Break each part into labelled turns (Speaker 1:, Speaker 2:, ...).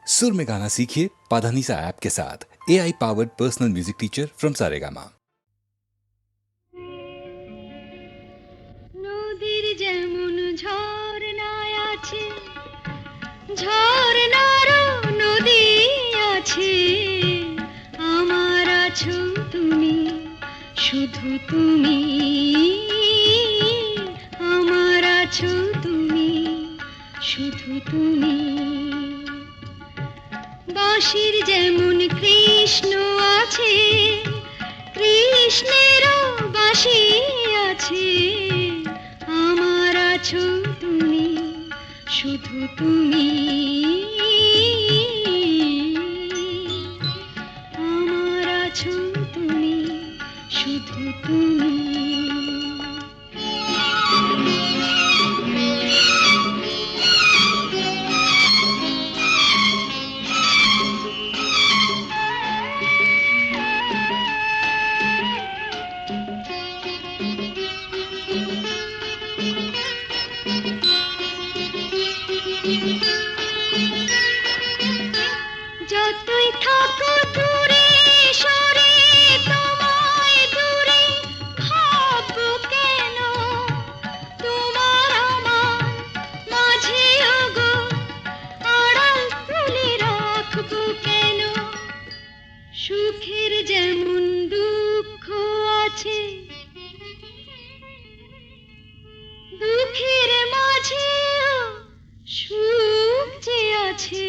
Speaker 1: सुर में गाना सीखिए पाधानीसा ऐप के साथ। AI powered personal music teacher from Saregama.
Speaker 2: নদীর যেমন ঝর্ণায় আছে, ঝর্ণারও নদী আছে, আমার আছো তুমি, শুধু তুমি, আমার আছো তুমি, শুধু তুমি। বাঁশির যেমন কৃষ্ণ আছে, কৃষ্ণেরও বাঁশি আছে, আমার আছো তুমি, শুধু তুমি, আমার আছো তুমি, শুধু তুমি। যতই থাকো দূরে সরে, তোমায় দূরে ভাববো কেন, তোমার আমার মাঝে ওগো আড়াল তুলে রাখবো কেন। সুখের যেমন দুঃখ আছে, দুঃখের মাঝেও সুখ যে আছে,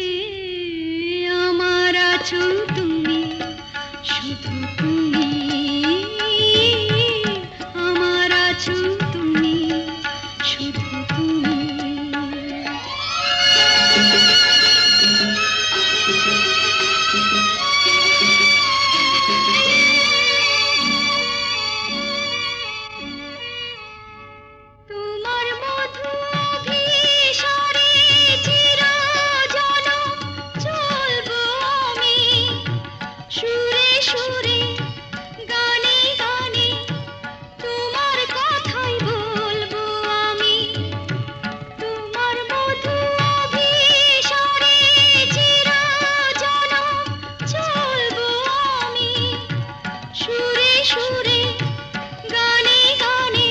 Speaker 2: আমার আছো তুমি, শুধু তুমি, আমার আছো তুমি, শুধু তুমি। তোমার মধু অভিসারে চিরজনম চলবো আমি, সুরে সুরে গানে গানে তোমার কথাই বলবো আমি। তোমার মধু অভিসারে চিরজনম চলবো আমি, সুরে সুরে গানে গানে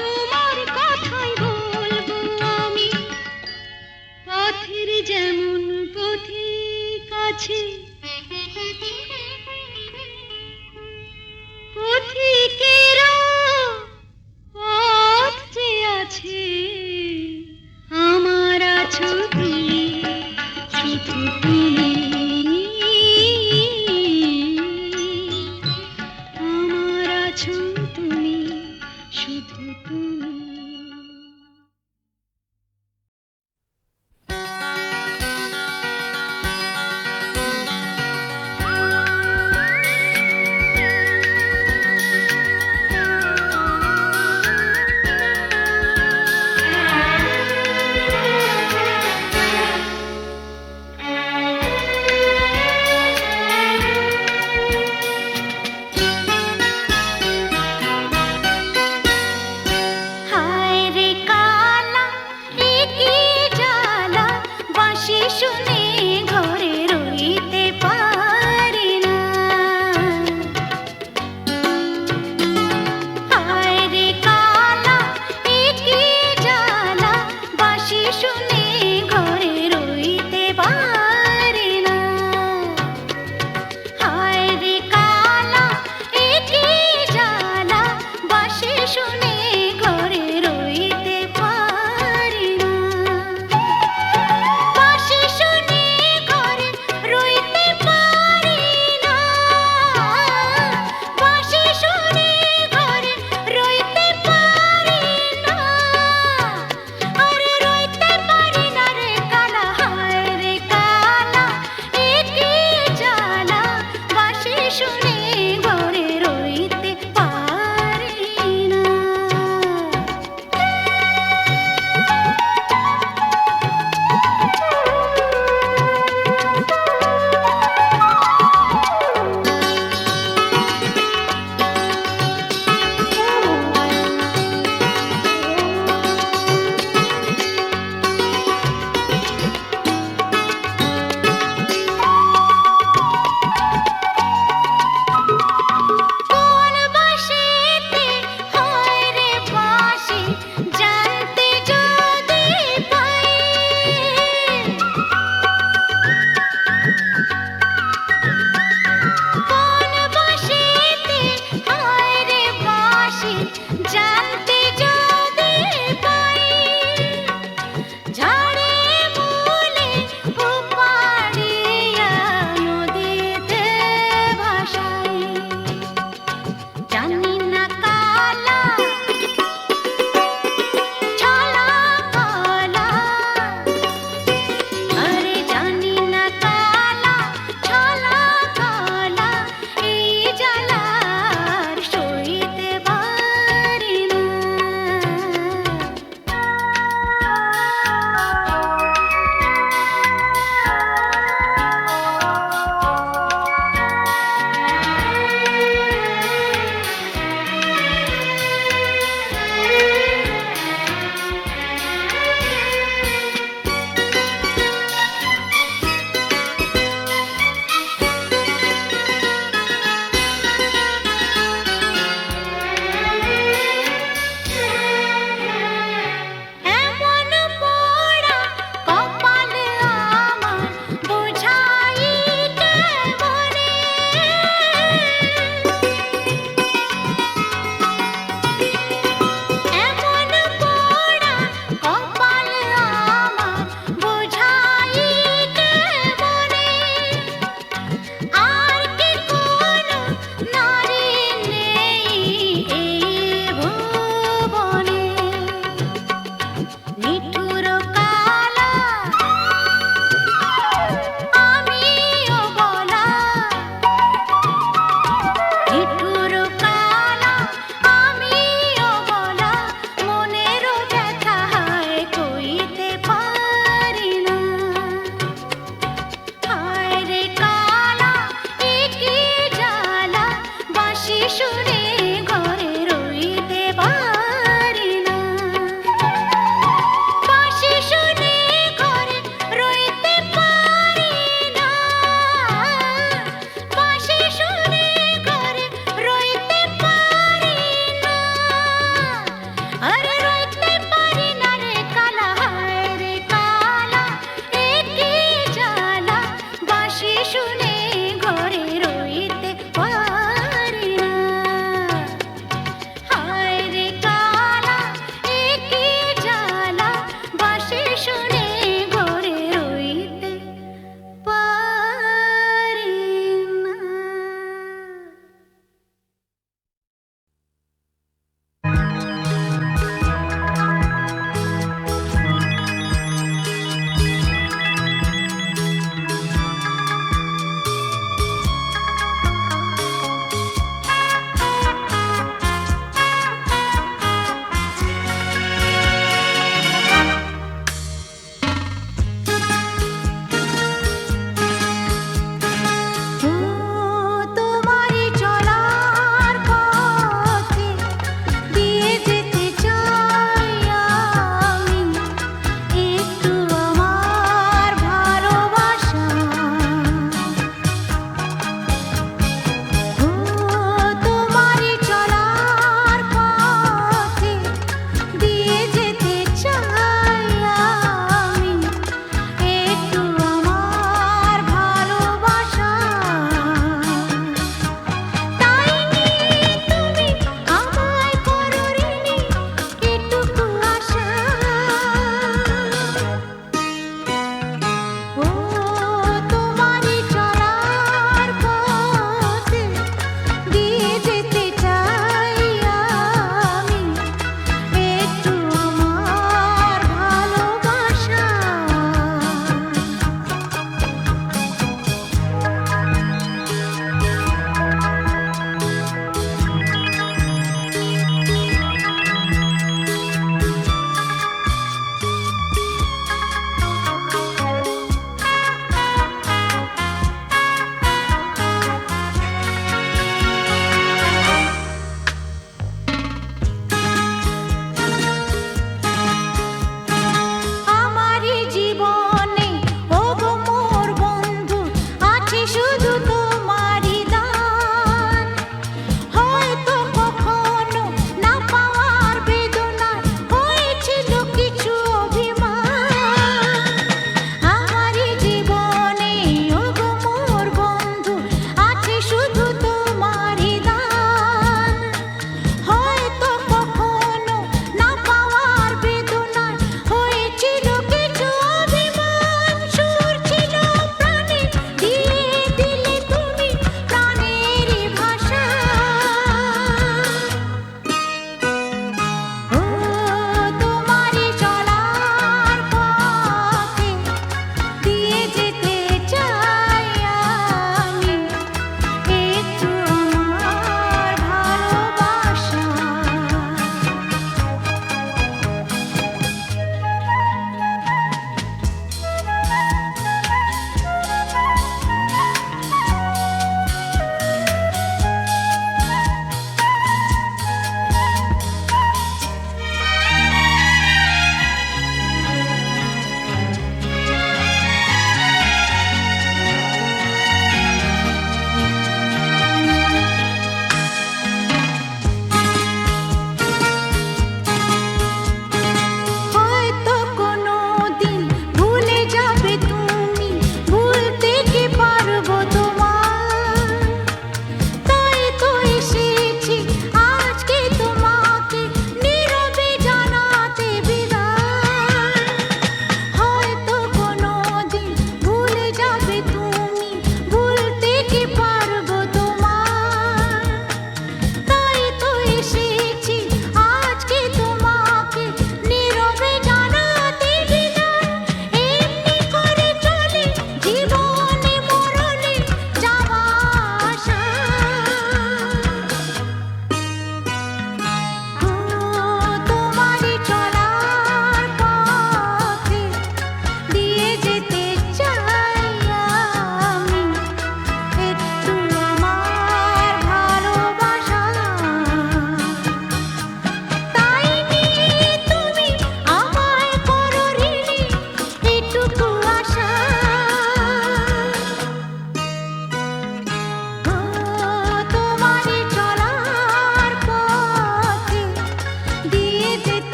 Speaker 2: তোমার কথাই বলবো আমি। পথের যেমন পথিক আছে, পথিকেরও পথ যে আছে, আমার আছো তুমি, শুধু তুমি, আমার আছো তুমি, শুধু তুমি।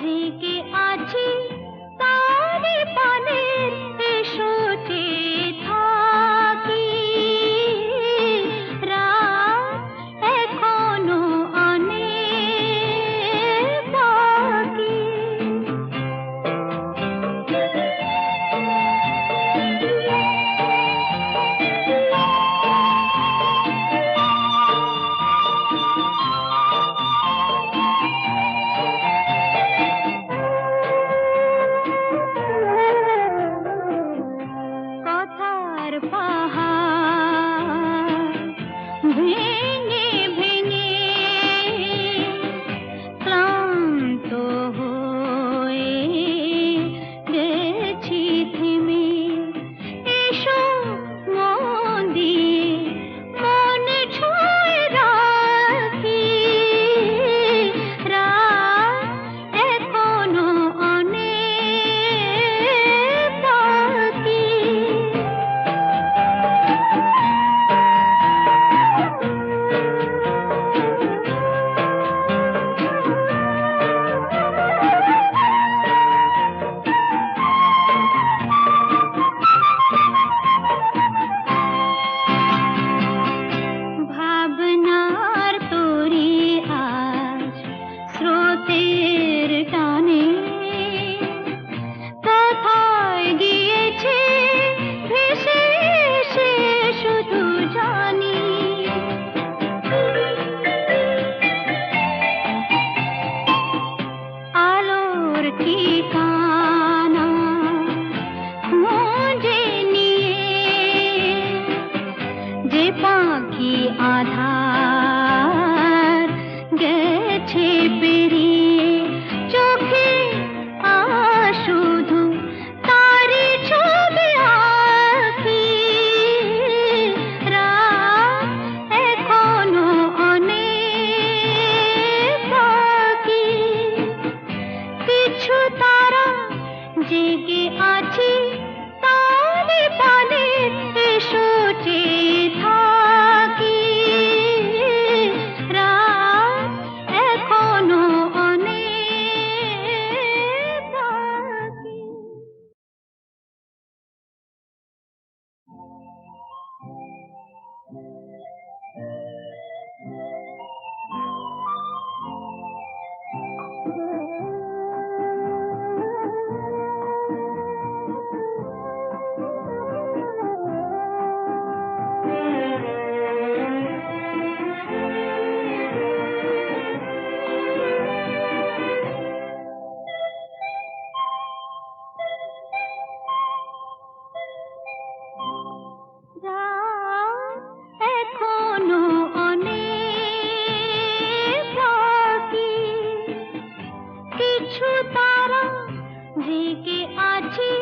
Speaker 2: জেগে আছি তারি পানে এসো চেয়ে থাকি রাত এখনো অনেক বাকি কথার পাহাড় ভেঙে ভেঙে ক্লান্ত হয়ে গেছি থেমে এসো মন দিয়ে মনে ছুঁয়ে রাখি রাত এখনো অনেক বাকি ভাবনার তরি আজ স্রোতের টানে কোথায় গিয়েছে ভেসে এসে শুধু জানি আলোর ঠিকানা খুঁজে নিয়ে যে পাখি আধার গেছে পেরিয়ে চোখে শুধু তারি ছবি আঁকি রাত এখনো অনেক বাকি কিছু তারা জেগে আছি তারে পানে এসো চেয়ে থাকি রাত এখনো অনেক বাকি রাত এখনো অনেক বাকি কিছু তারা জেগে আছি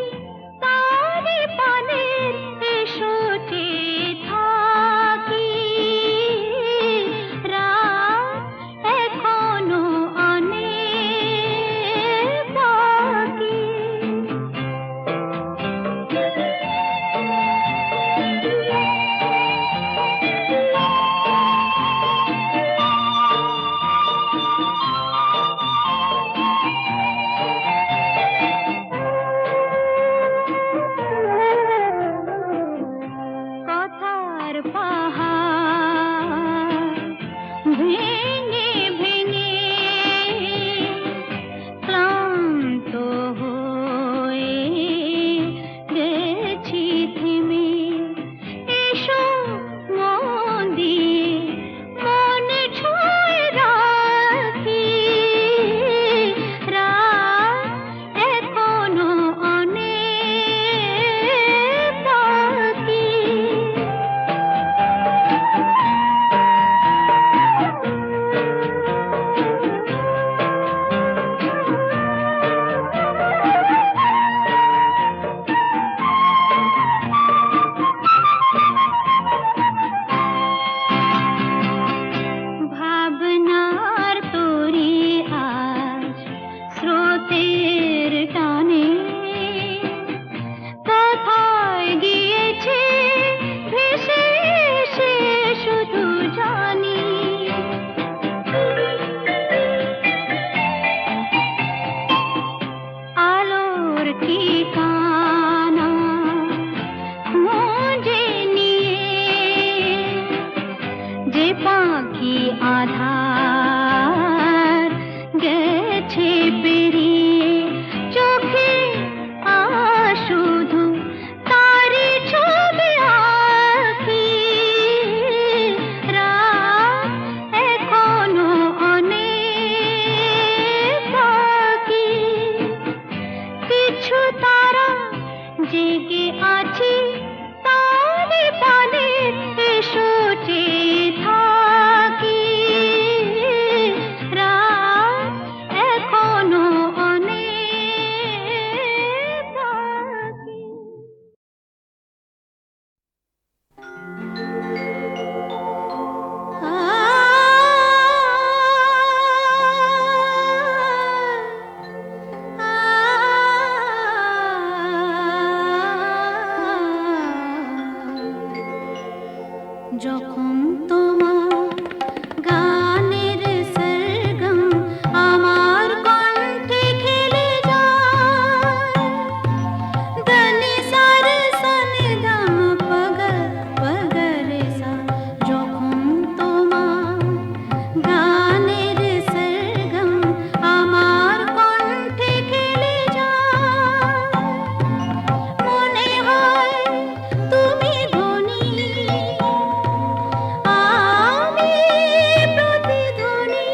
Speaker 2: তারে পানে এসো চেয়ে থাকি রাত এখনো অনেক বাকি কথার পাহাড় ভেঙে ভেঙে ক্লান্ত হয়ে গেছি থেমে এসো মন দিয়ে মনে ছুঁয়ে রাখি রাত এখনো অনেক বাকি আধার গেছে পেরিয়ে চোখে শুধু তারি ছবি আঁকি রাত এখনো অনেক বাকি কিছু তারা জেগে আছে তারে পানে এসো চেয়ে থাকি রাত এখনো অনেক বাকি যখন তোমার গানের সরগম আমার কণ্ঠে খেলে যায় দনি সার সনে দম পগ পগরে সা যখন তোমার গানের সরগম আমার কণ্ঠে খেলে যায় মনে হয় তুমি ধনী আমি প্রতিধ্বনি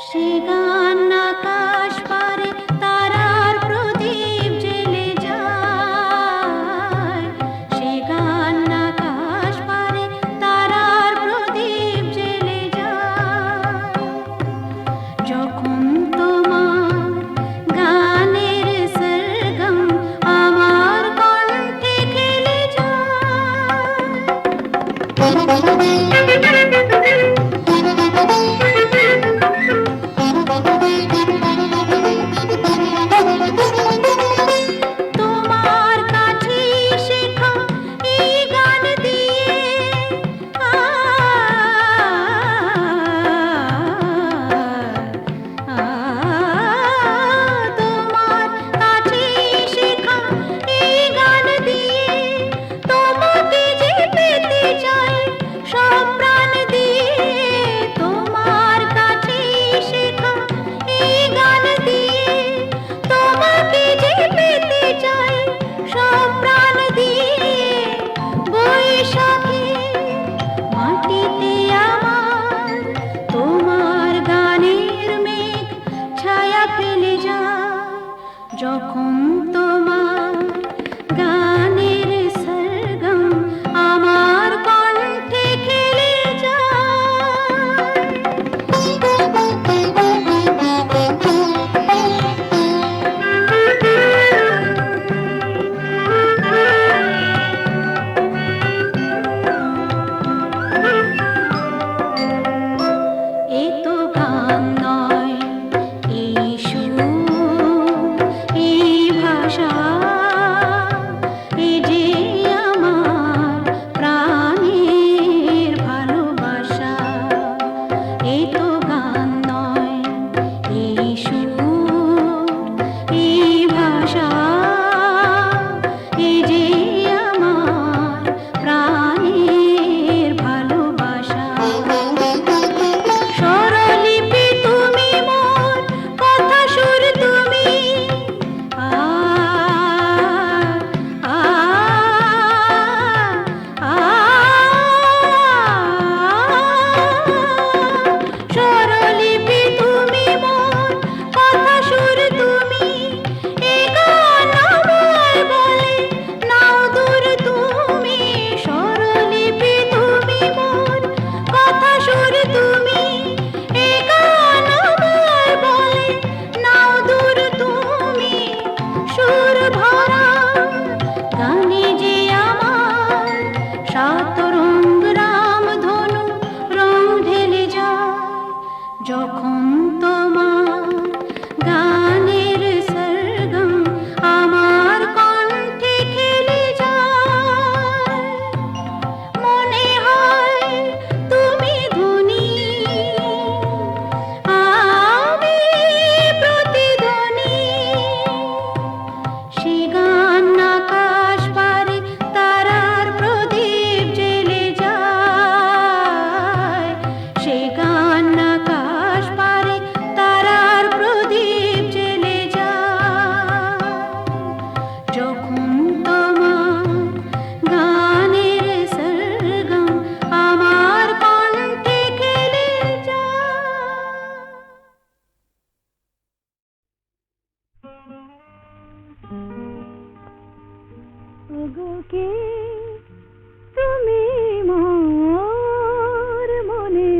Speaker 2: সে গান আকাশ পারে তারার প্রদীপ জেলে যায় সে গান আকাশ পারে তারার প্রদীপ জেলে যায় যখন তোমার গানের সরগম আমার কণ্ঠে খেলে তোমার কাছে শেখা এই গান দিয়ে তোমার কাছে শেখা এই গান দিয়ে তোমাকে যে পেতে চাই সব তুমি মোর মনে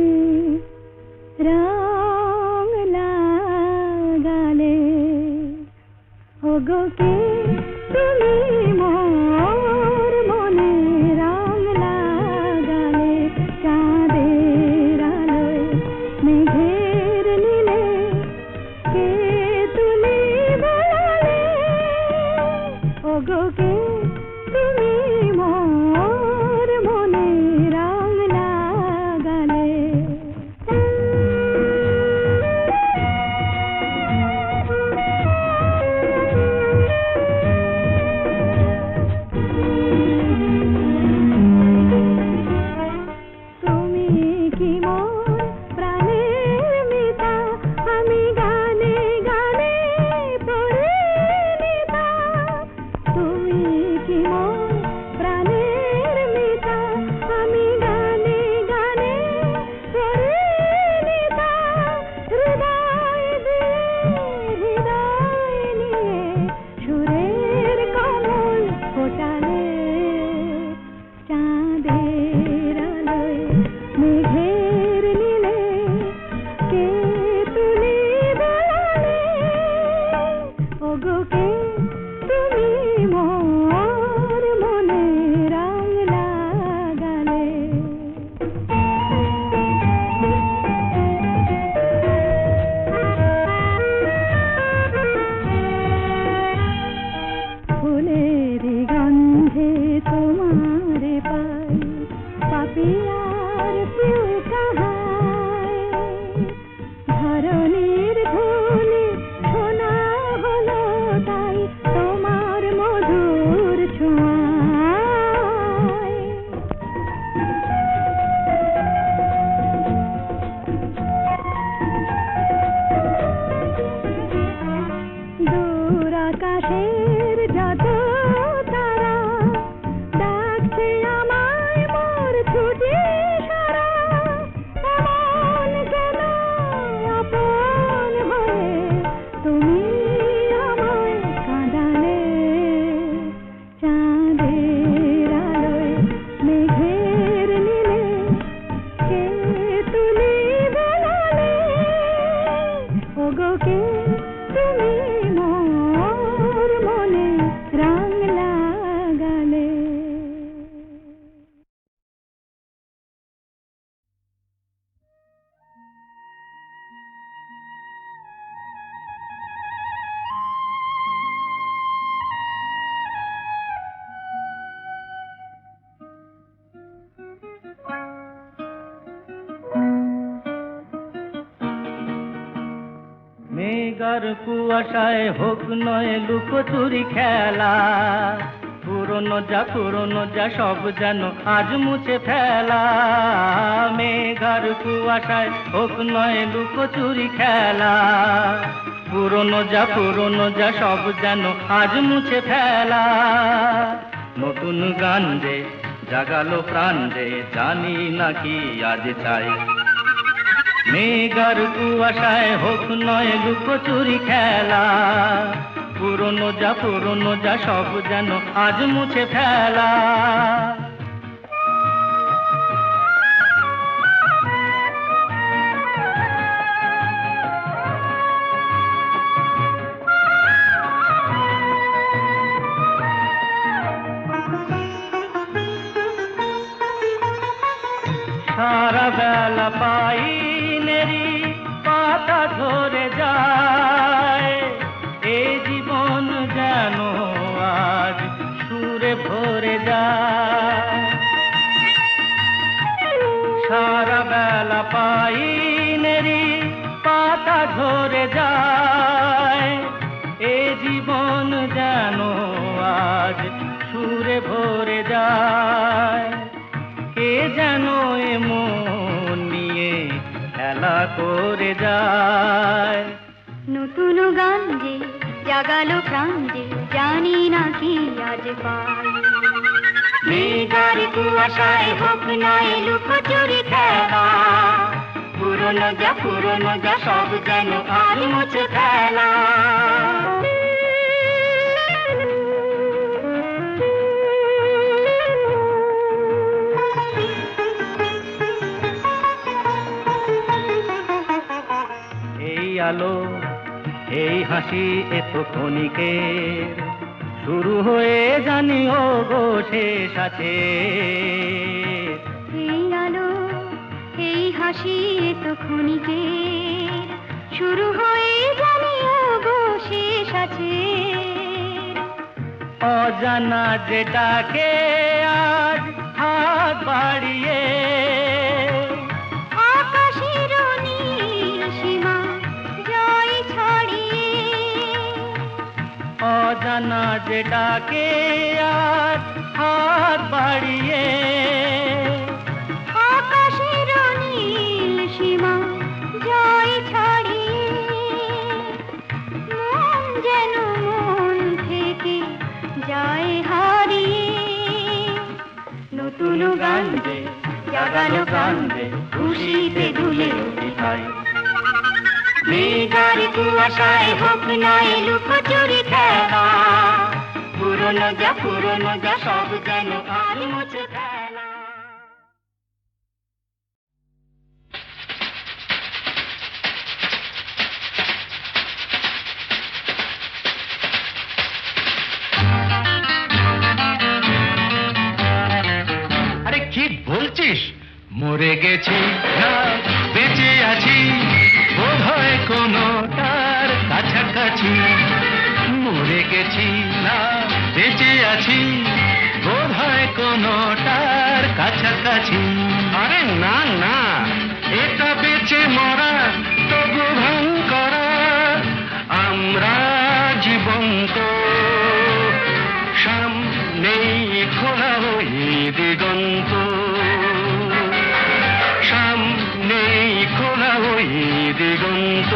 Speaker 2: রং লাগালে ওগো কে তুমি মোর মনে রং লাগালে চাঁদের আলোয় মেঘের নীলে কে তুলি বলালে ওগো কে তুমি মোর মনে রং লাগালে তুমি কি মোর প্রাণের মিতা আমি গানে গানে পরিণীতা তুমি কি মোর প্রাণের মিতা আমি গানে গানে পরিণীতা হৃদয় দিয়ে হৃদয় নিয়ে সুরের কমল ফোটালে চাঁদের আলোয় মেঘের নীলে কে তুলি বলালে ওগো কে তুমি মোর মনে রং লাগালে ফুলের গন্ধে তোমার পাই পাপিয়ার পিউ কাহায় ধরণীর ধুলি শোনা হলো তাই তোমার মধুর ছোঁয়ায় দূর আকাশের যত তারা ডাকছে আমায় মোর ছুটি সারা এমন কেন আপন হয়ে তুমি আমায় কাঁদালে চাঁদের আলোয় মেঘের নীলে কে তুলি বলালে ওগো কে তুমি মোর মনে রং লাগালে
Speaker 3: মেঘার কুয়াশায় হোক নয় লুকোচুরি খেলা পুরনো যা সব যেন আজ মুছে ফেলা মেঘার কুয়াশায় হোক নয় লুকোচুরি খেলা পুরনো যা সব যেন আজ মুছে ফেলা নতুন গান যে জাগালো প্রাণ যে জানি নাকি আজ চাই মেঘার কুয়াশায় হোক নয় লুকোচুরি খেলা পুরনো যা সব যেন আজ মুছে ফেলা সারা বেলা পাইনেরি পাতা ঝরে যায় এ জীবন যেন আজ সুরে ভরে যায় সারা বেলা পাইনেরি পাতা ঝরে যায় এ জীবন যেন আজ সুরে ভরে যায় কে যেন এমন নিয়ে খেলা করে যায়
Speaker 2: নতুন গান যে জাগালো প্রাণ যে জানি না কি আজ পাই মেঘার কুয়াশায় হোক নয় লুকোচুরি খেলা পুরনো যা সব যেন আজ মুছে ফেলা
Speaker 3: আলো এই হাসি এত ক্ষণিকের, শুরু হয়ে জানি ও গো শেষ আছে।
Speaker 2: এই আলো এই হাসি তো ক্ষণিকের, শুরু হয়ে জানি ও গো শেষ আছে।
Speaker 3: অজানা যেটাকে আজ হাত বাড়িয়ে,
Speaker 2: আকাশের নীল সীমা জয় ছড়িয়ে,
Speaker 3: অজানা যেটাকে আজ হাত বাড়িয়ে,
Speaker 2: আকাশের নীল সীমা জয় ছড়িয়ে, মন যেন মন থেকে যায় হারিয়ে। নতুন গান যে জাগালো প্রাণ যে, খুশিতে দুলে উঠিতাই। মেঘার কুয়াশায় হোক না লুকোচুরি খেলা, পুরনো যা সব যেন আর মুছে ফেলা।
Speaker 4: আরে কি বলছিস? মরে গেছি না বেঁচে আছি, বোধ হয় কোনোটার কাছাকাছি। মরে গেছি না বেঁচে আছি, বোধ হয় কোনোটার কাছাকাছি। আরে না না, এটা বেঁচে মরা তবু ভাঙ করা, আমরা জীবন্ত সামনেই খোলা ওই দিগন্ত, সামনেই খোলা ওই দিগন্ত।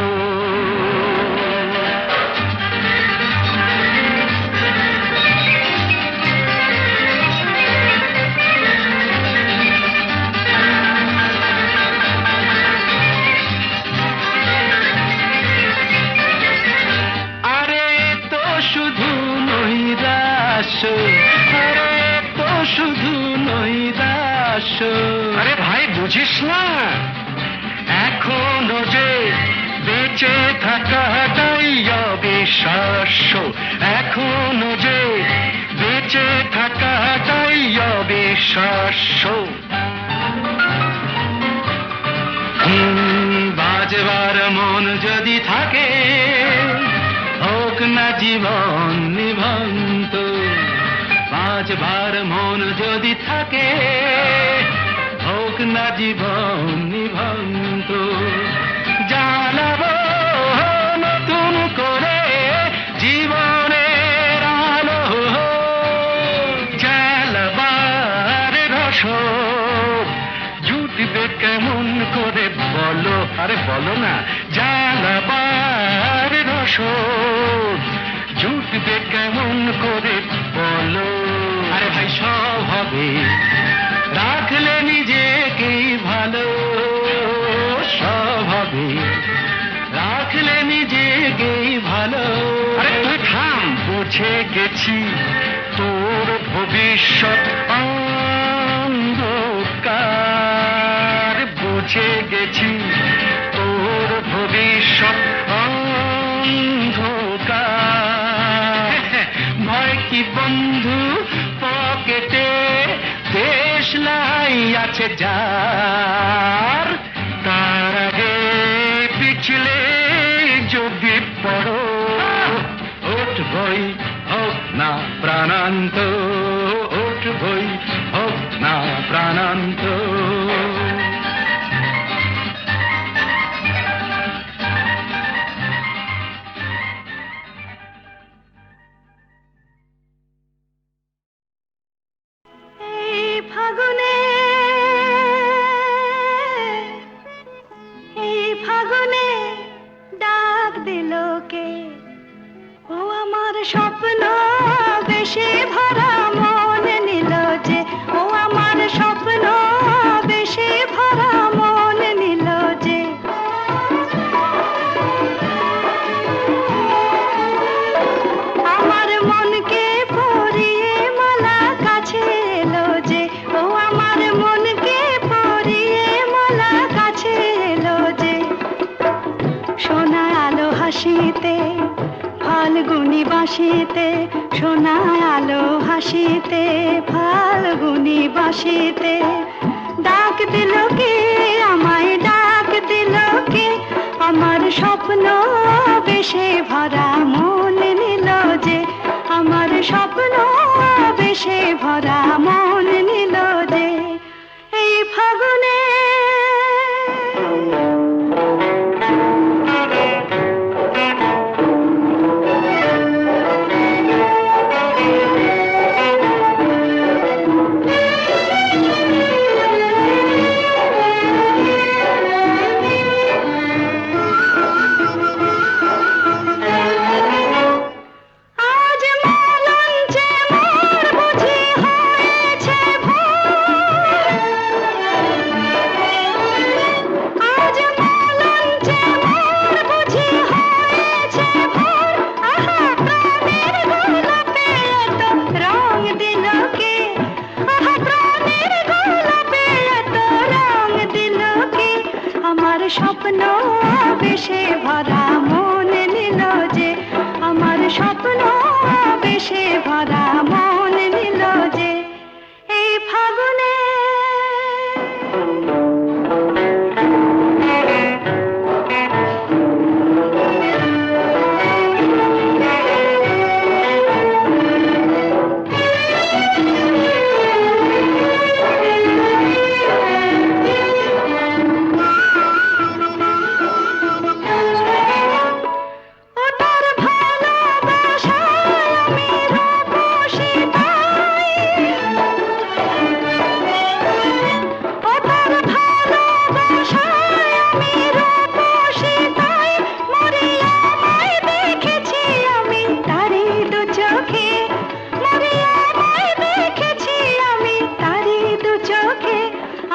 Speaker 4: আরে তো শুধু নৈরাশ্য, আরে তো শুধু নৈরাশ্য। আরে ভাই বুঝিস না, এখনো যে বেঁচে থাকাটাই অবিশ্বাস্য, এখনো যে বেঁচে থাকাটাই অবিশ্বাস্য। বাজবার মন যদি থাকে, হোক না জীবন নিভন্ত। বাজবার মন যদি থাকে, হোক না জীবন নিভন্ত। জ্বালাবো নতুন করে জীবনের আলো, জ্বালাবার রসদ জুটবে কেমন করে বলো? আরে বলো না, জ্বালাবার রসদ জুটবে কেমন করে বলো? আরে ভাই সব হবে, রাখলে নিজেকেই ভালো, সব হবে, রাখলে নিজেকেই ভালো। আরে তুই থাম, বুঝে গেছি তোর ভবিষ্যৎ অন্ধকার, বুঝে গেছি তোর ভবিষ্যৎ অন্ধকার। ভয় কি বন্ধু পকেটে, দেশ লাই আছে যার, তার আগে পিছলে যদি পড়ো, উঠবই হোক না প্রাণান্ত, উঠবই হোক না প্রাণান্ত।
Speaker 2: এই ফাগুনে ডাক দিল কে, ও আমার স্বপ্ন বেশি ভরা মন নিল যে, ও আমার স্বপ্ন
Speaker 5: বাঁশিতে ফাল্গুনি বাঁশিতে ডাক দিল কে আমায় ডাক দিল কে আমার স্বপ্ন বেশে ভরা মন নিল যে আমার স্বপ্ন বেশে ভরা মন নিল যে এই ফাগুনে স্বপ্ন বেশে ভরা মন নিল যে আমার স্বপ্ন বেশে ভরা মন নিল যে এই ফাগুনে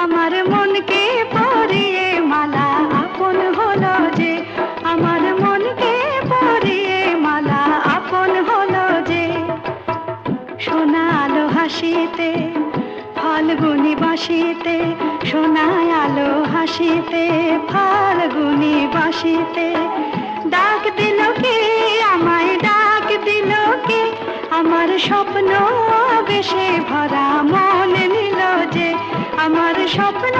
Speaker 5: আমার মনকে পরিয়ে মালা আপন হলো যে আমার মনকে পরিয়ে মালা আপন হলো যে সোনা আলো হাসিতে ফাল্গুনি বাঁশিতে সোনা আলো হাসিতে ফাল্গুনি বাঁশিতে ডাক দিল কে আমায় ডাক দিল কে আমার স্বপ্ন বেশে ভরা মন নিল যে আমার স্বপ্ন